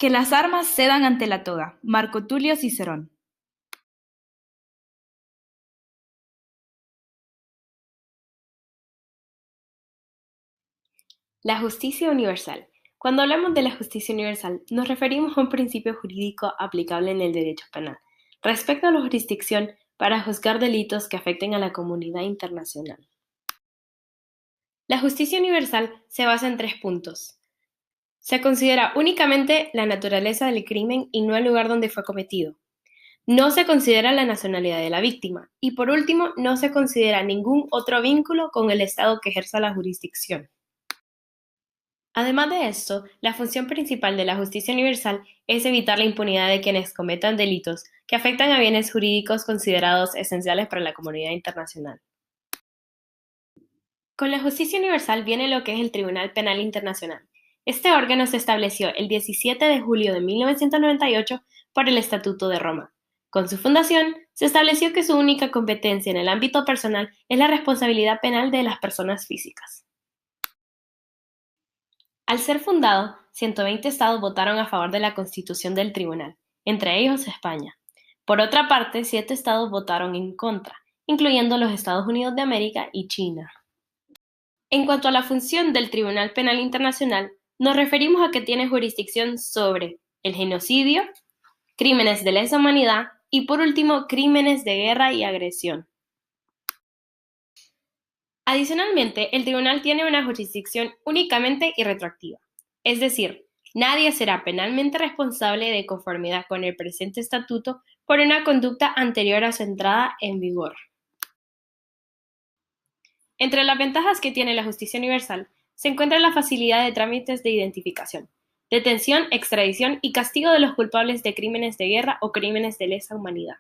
Que las armas cedan ante la toga. Marco Tulio Cicerón. La justicia universal. Cuando hablamos de la justicia universal, nos referimos a un principio jurídico aplicable en el derecho penal, respecto a la jurisdicción para juzgar delitos que afecten a la comunidad internacional. La justicia universal se basa en 3 puntos. Se considera únicamente la naturaleza del crimen y no el lugar donde fue cometido. No se considera la nacionalidad de la víctima. Y por último, no se considera ningún otro vínculo con el Estado que ejerza la jurisdicción. Además de esto, la función principal de la justicia universal es evitar la impunidad de quienes cometan delitos que afectan a bienes jurídicos considerados esenciales para la comunidad internacional. Con la justicia universal viene lo que es el Tribunal Penal Internacional. Este órgano se estableció el 17 de julio de 1998 por el Estatuto de Roma. Con su fundación, se estableció que su única competencia en el ámbito personal es la responsabilidad penal de las personas físicas. Al ser fundado, 120 estados votaron a favor de la constitución del tribunal, entre ellos España. Por otra parte, 7 estados votaron en contra, incluyendo los Estados Unidos de América y China. En cuanto a la función del Tribunal Penal Internacional, nos referimos a que tiene jurisdicción sobre el genocidio, crímenes de lesa humanidad y, por último, crímenes de guerra y agresión. Adicionalmente, el tribunal tiene una jurisdicción únicamente y retroactiva, es decir, nadie será penalmente responsable de conformidad con el presente estatuto por una conducta anterior a su entrada en vigor. Entre las ventajas que tiene la justicia universal se encuentra la facilidad de trámites de identificación, detención, extradición y castigo de los culpables de crímenes de guerra o crímenes de lesa humanidad.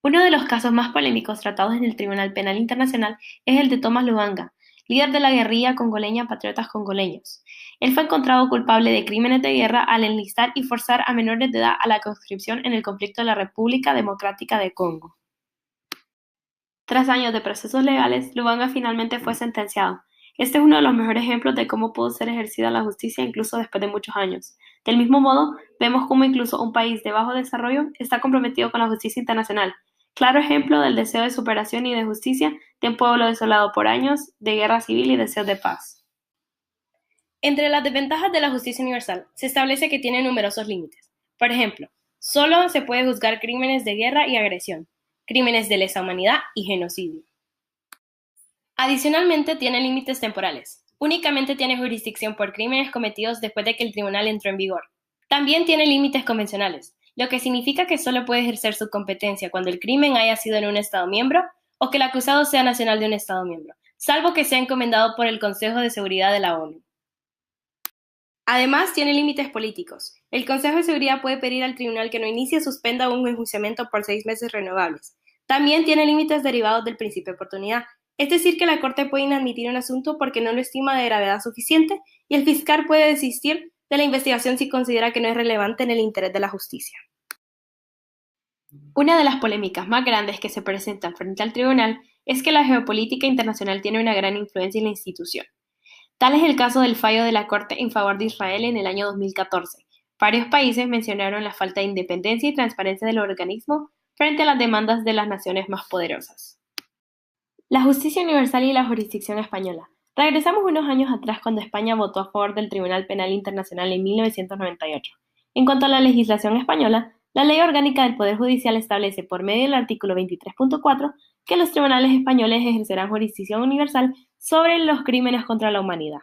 Uno de los casos más polémicos tratados en el Tribunal Penal Internacional es el de Tomás Lubanga, líder de la guerrilla congoleña Patriotas Congoleños. Él fue encontrado culpable de crímenes de guerra al enlistar y forzar a menores de edad a la conscripción en el conflicto de la República Democrática de Congo. Tras años de procesos legales, Lubanga finalmente fue sentenciado. Este es uno de los mejores ejemplos de cómo pudo ser ejercida la justicia incluso después de muchos años. Del mismo modo, vemos cómo incluso un país de bajo desarrollo está comprometido con la justicia internacional. Claro ejemplo del deseo de superación y de justicia de un pueblo desolado por años de guerra civil y deseos de paz. Entre las desventajas de la justicia universal, se establece que tiene numerosos límites. Por ejemplo, solo se puede juzgar crímenes de guerra y agresión, crímenes de lesa humanidad y genocidio. Adicionalmente, tiene límites temporales. Únicamente tiene jurisdicción por crímenes cometidos después de que el tribunal entró en vigor. También tiene límites convencionales, lo que significa que solo puede ejercer su competencia cuando el crimen haya sido en un Estado miembro o que el acusado sea nacional de un Estado miembro, salvo que sea encomendado por el Consejo de Seguridad de la ONU. Además, tiene límites políticos. El Consejo de Seguridad puede pedir al tribunal que no inicie o suspenda un enjuiciamiento por 6 meses renovables. También tiene límites derivados del principio de oportunidad, es decir, que la Corte puede inadmitir un asunto porque no lo estima de gravedad suficiente y el fiscal puede desistir de la investigación si considera que no es relevante en el interés de la justicia. Una de las polémicas más grandes que se presentan frente al tribunal es que la geopolítica internacional tiene una gran influencia en la institución. Tal es el caso del fallo de la Corte en favor de Israel en el año 2014. Varios países mencionaron la falta de independencia y transparencia del organismo frente a las demandas de las naciones más poderosas. La justicia universal y la jurisdicción española. Regresamos unos años atrás cuando España votó a favor del Tribunal Penal Internacional en 1998. En cuanto a la legislación española, la Ley Orgánica del Poder Judicial establece por medio del artículo 23.4 que los tribunales españoles ejercerán jurisdicción universal sobre los crímenes contra la humanidad.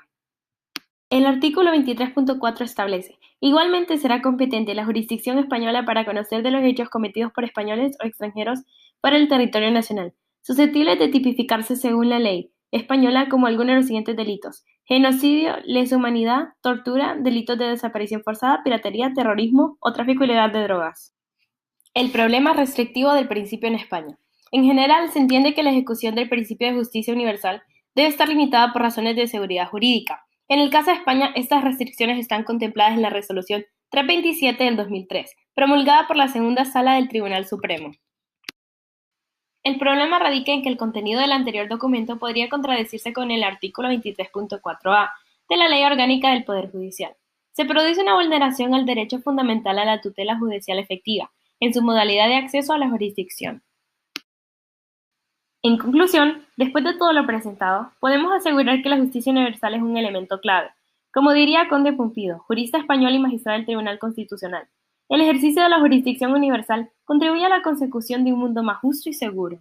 El artículo 23.4 establece: igualmente será competente la jurisdicción española para conocer de los hechos cometidos por españoles o extranjeros fuera del territorio nacional, susceptibles de tipificarse según la ley española como alguno de los siguientes delitos: genocidio, lesa humanidad, tortura, delitos de desaparición forzada, piratería, terrorismo o tráfico ilegal de drogas. El problema restrictivo del principio en España. En general, se entiende que la ejecución del principio de justicia universal debe estar limitada por razones de seguridad jurídica. En el caso de España, estas restricciones están contempladas en la Resolución 327 del 2003, promulgada por la Segunda Sala del Tribunal Supremo. El problema radica en que el contenido del anterior documento podría contradecirse con el artículo 23.4a de la Ley Orgánica del Poder Judicial. se produce una vulneración al derecho fundamental a la tutela judicial efectiva, en su modalidad de acceso a la jurisdicción. En conclusión, después de todo lo presentado, podemos asegurar que la justicia universal es un elemento clave. Como diría Conde Pumpido, jurista español y magistrado del Tribunal Constitucional, el ejercicio de la jurisdicción universal contribuye a la consecución de un mundo más justo y seguro.